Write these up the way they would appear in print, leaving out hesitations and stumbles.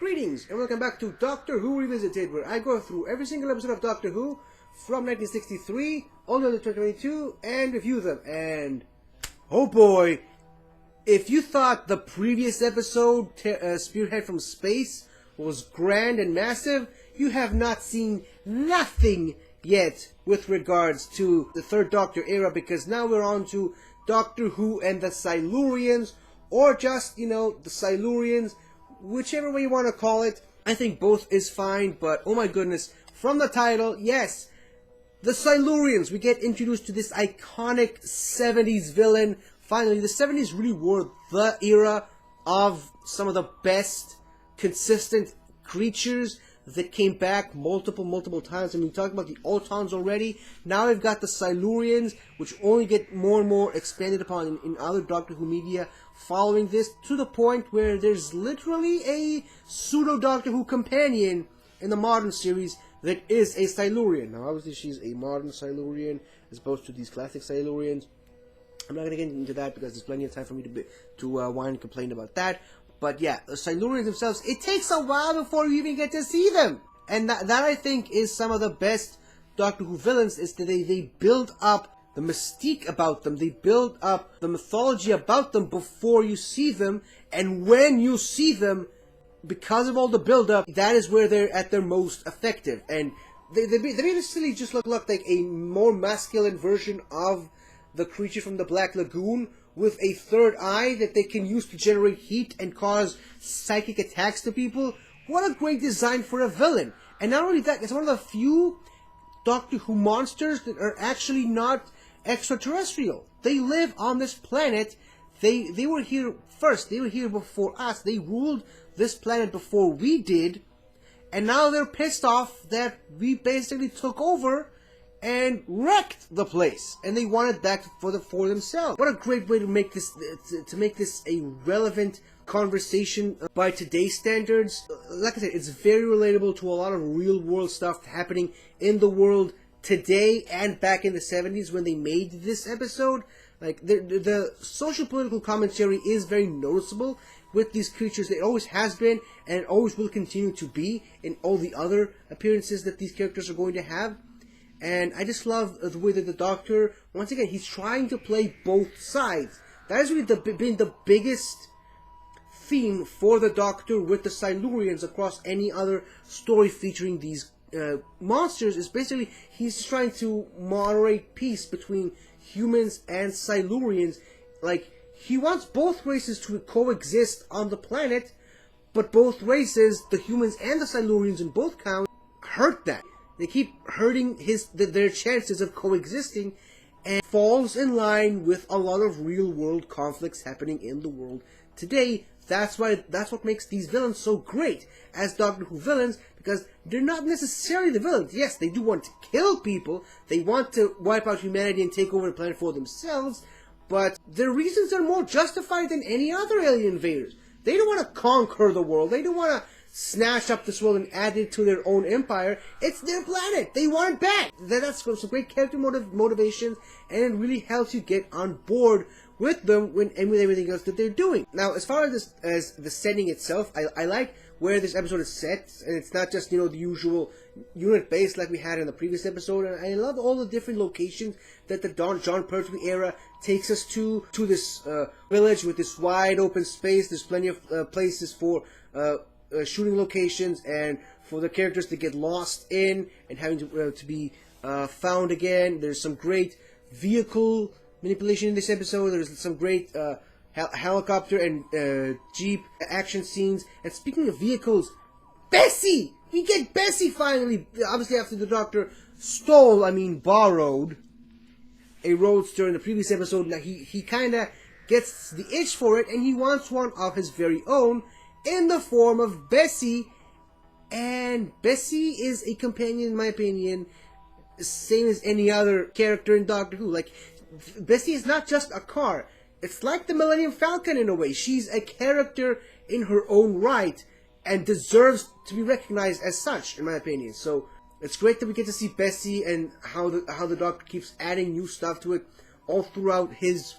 Greetings and welcome back to Doctor Who Revisited, where I go through every single episode of Doctor Who from 1963 all the way to 2022 and review them. And oh boy, if you thought the previous episode, Spearhead from Space, was grand and massive, you have not seen nothing yet with regards to the Third Doctor era, because now we're on to Doctor Who and the Silurians, or just, the Silurians, whichever way you want to call it. I think both is fine, but oh my goodness, from the title, yes, the Silurians, we get introduced to this iconic 70s villain. Finally, the 70s really were the era of some of the best consistent creatures that came back multiple times. I mean, we talked about the Autons already. Now we've got the Silurians, which only get more and more expanded upon in other Doctor Who media following this, to the point where there's literally a pseudo Doctor Who companion in the modern series that is a Silurian. Now, obviously, she's a modern Silurian as opposed to these classic Silurians. I'm not going to get into that because there's plenty of time for me to whine and complain about that. But yeah, the Silurians themselves, it takes a while before you even get to see them. And that I think is some of the best Doctor Who villains, is that they build up the mystique about them. They build up the mythology about them before you see them. And when you see them, because of all the build-up, that is where they're at their most effective. And they basically just look like a more masculine version of the creature from the Black Lagoon, with a third eye that they can use to generate heat and cause psychic attacks to people. What a great design for a villain. And not only that, it's one of the few Doctor Who monsters that are actually not extraterrestrial. They live on this planet. They were here first. They were here before us. They ruled this planet before we did. And now they're pissed off that we basically took over and wrecked the place, and they wanted that for themselves. What a great way to make this a relevant conversation by today's standards. Like I said, it's very relatable to a lot of real world stuff happening in the world today and back in the 70s when they made this episode. Like the social political commentary is very noticeable with these creatures. It always has been, and it always will continue to be in all the other appearances that these characters are going to have. And I just love the way that the Doctor, once again, he's trying to play both sides. That has really been the biggest theme for the Doctor with the Silurians across any other story featuring these monsters, is basically he's trying to moderate peace between humans and Silurians. Like, he wants both races to coexist on the planet, but both races, the humans and the Silurians in both counts, hurt that. They keep hurting their chances of coexisting, and falls in line with a lot of real-world conflicts happening in the world today. That's what makes these villains so great as Doctor Who villains, because they're not necessarily the villains. Yes, they do want to kill people, they want to wipe out humanity and take over the planet for themselves, but their reasons are more justified than any other alien invaders. They don't want to conquer the world, they don't want to snatch up this world and add it to their own empire. It's their planet. They want it back. That's some great character motivations, and it really helps you get on board with them and with everything else that they're doing. Now, as far as the setting itself, I like where this episode is set, and it's not just, the usual unit base like we had in the previous episode. And I love all the different locations that the John Pertwee era takes us to this village with this wide open space. There's plenty of places for shooting locations, and for the characters to get lost in and having to be found again. There's some great vehicle manipulation in this episode. There's some great helicopter and jeep action scenes. And speaking of vehicles, Bessie! We get Bessie finally! Obviously after the Doctor borrowed a roadster in the previous episode. Now he kind of gets the itch for it, and he wants one of his very own, in the form of Bessie. And Bessie is a companion, in my opinion, same as any other character in Doctor Who. Like, Bessie is not just a car. It's like the Millennium Falcon in a way. She's a character in her own right, and deserves to be recognized as such, in my opinion. So it's great that we get to see Bessie, and how the Doctor keeps adding new stuff to it all throughout his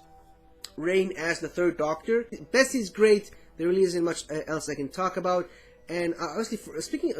reign as the Third Doctor. Bessie's great. There really isn't much else I can talk about. And honestly,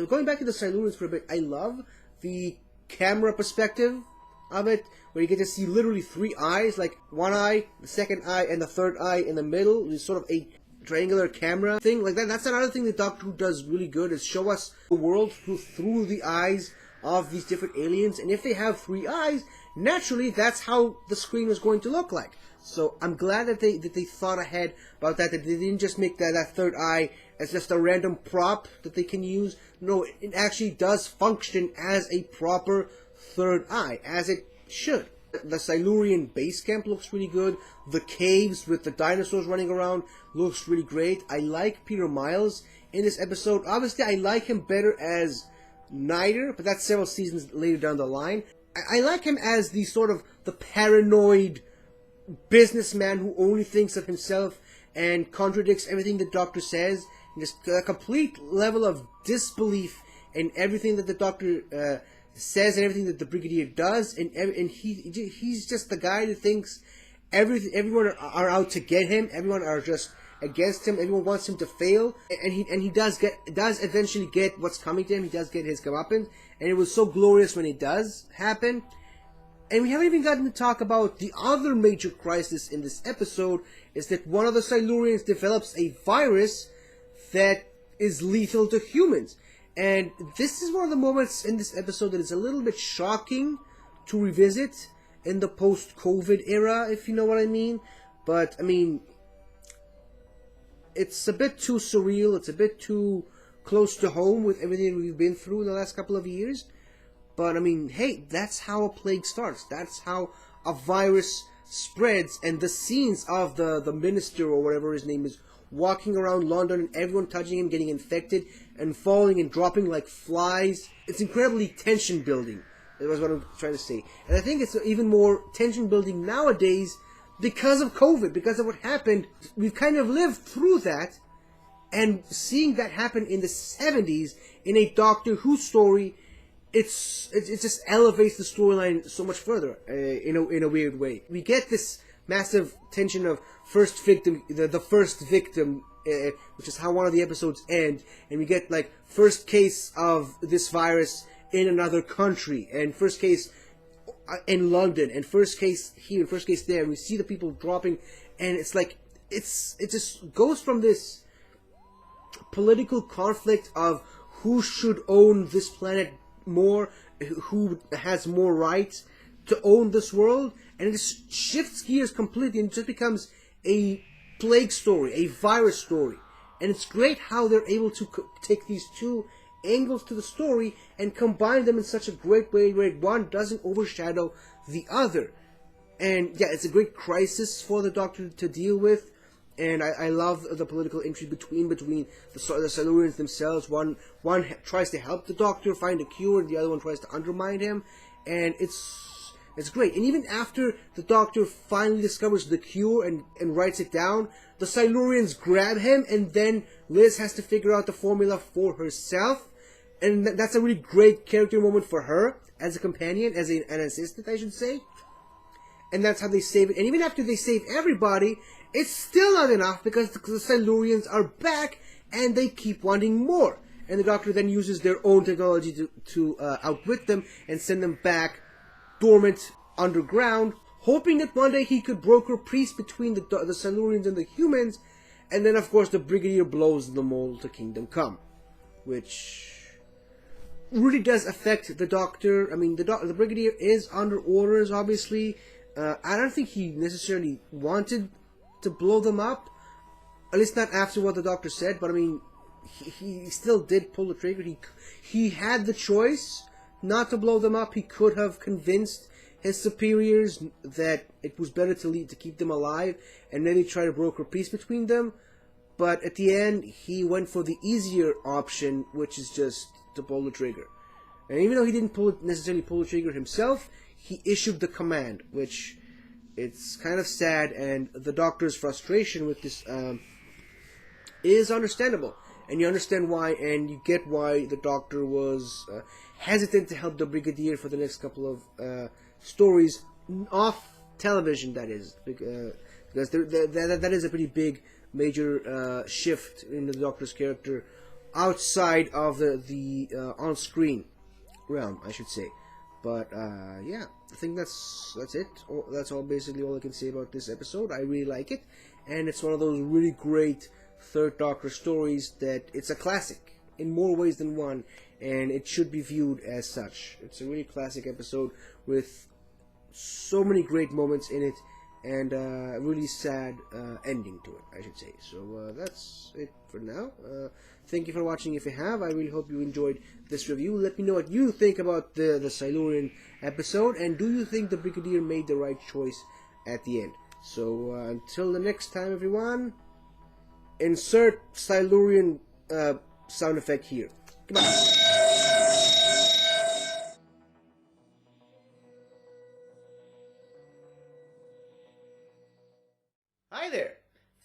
going back to the Silurians for a bit, I love the camera perspective of it, where you get to see literally 3 eyes, like one eye, the second eye, and the third eye in the middle. It's sort of a triangular camera thing like that. That's another thing that Doctor Who does really good, is show us the world through the eyes of these different aliens. And if they have 3 eyes, naturally that's how the screen is going to look like. So I'm glad that they thought ahead about that they didn't just make that third eye as just a random prop that they can use. No, it actually does function as a proper third eye, as it should. The Silurian base camp looks really good. The caves with the dinosaurs running around looks really great. I like Peter Miles in this episode. Obviously, I like him better as Nider, but that's several seasons later down the line. I like him as the sort of the paranoid businessman who only thinks of himself and contradicts everything the Doctor says. And just a complete level of disbelief in everything that the Doctor says and everything that the Brigadier does, and he's just the guy that thinks everyone are out to get him, everyone are just against him, everyone wants him to fail, and he does eventually get what's coming to him. He does get his comeuppance, and it was so glorious when it does happen. And we haven't even gotten to talk about the other major crisis in this episode, is that one of the Silurians develops a virus that is lethal to humans. And this is one of the moments in this episode that is a little bit shocking to revisit in the post-COVID era, if you know what I mean. But, I mean, it's a bit too surreal, it's a bit too close to home with everything we've been through in the last couple of years. But, I mean, hey, that's how a plague starts. That's how a virus spreads. And the scenes of the minister, or whatever his name is, walking around London and everyone touching him getting infected and falling and dropping like flies. It's incredibly tension building. That was what I'm trying to say. And I think it's even more tension building nowadays because of COVID, because of what happened. We've kind of lived through that, and seeing that happen in the 70s in a Doctor Who story, it just elevates the storyline so much further in a weird way. We get this massive tension of first victim, the first victim, which is how one of the episodes end, and we get like first case of this virus in another country, and first case in London, and first case here, first case there, and we see the people dropping, and it's like it just goes from this political conflict of who should own this planet more, who has more rights to own this world, and it just shifts gears completely and it just becomes a plague story, a virus story. And it's great how they're able to take these two angles to the story and combine them in such a great way where one doesn't overshadow the other. And yeah, it's a great crisis for the Doctor to deal with. And I love the political intrigue between the Silurians themselves. One tries to help the Doctor find a cure, and the other one tries to undermine him. And it's great. And even after the Doctor finally discovers the cure and writes it down, the Silurians grab him, and then Liz has to figure out the formula for herself. And that's a really great character moment for her as a companion, as an assistant, I should say. And that's how they save it. And even after they save everybody, it's still not enough because the Silurians are back and they keep wanting more. And the Doctor then uses their own technology to outwit them and send them back dormant underground, hoping that one day he could broker peace between the Silurians and the humans. And then, of course, the Brigadier blows them all to Kingdom Come, which really does affect the Doctor. I mean, the Brigadier is under orders, obviously. I don't think he necessarily wanted to blow them up, at least not after what the Doctor said, but I mean, he still did pull the trigger. He had the choice not to blow them up. He could have convinced his superiors that it was better to keep them alive and maybe try to broker peace between them, but at the end, he went for the easier option, which is just to pull the trigger. And even though he didn't necessarily pull the trigger himself, he issued the command, which it's kind of sad, and the Doctor's frustration with this is understandable. And you understand why, and you get why the Doctor was hesitant to help the Brigadier for the next couple of stories off television, that is. Because that is a pretty big, major shift in the Doctor's character outside of the on-screen realm, I should say. But yeah, I think that's it. That's all basically all I can say about this episode. I really like it, and it's one of those really great Third Doctor stories that it's a classic in more ways than one, and it should be viewed as such. It's a really classic episode with so many great moments in it, and a really sad ending to it, I should say. So that's it for now. Thank you for watching. If you have, I really hope you enjoyed this review. Let me know what you think about the Silurian episode, and do you think the Brigadier made the right choice at the end? So until the next time, everyone, insert Silurian sound effect here. Goodbye. Hi there!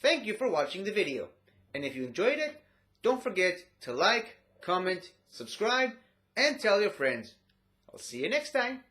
Thank you for watching the video, and if you enjoyed it, don't forget to like, comment, subscribe, and tell your friends. I'll see you next time!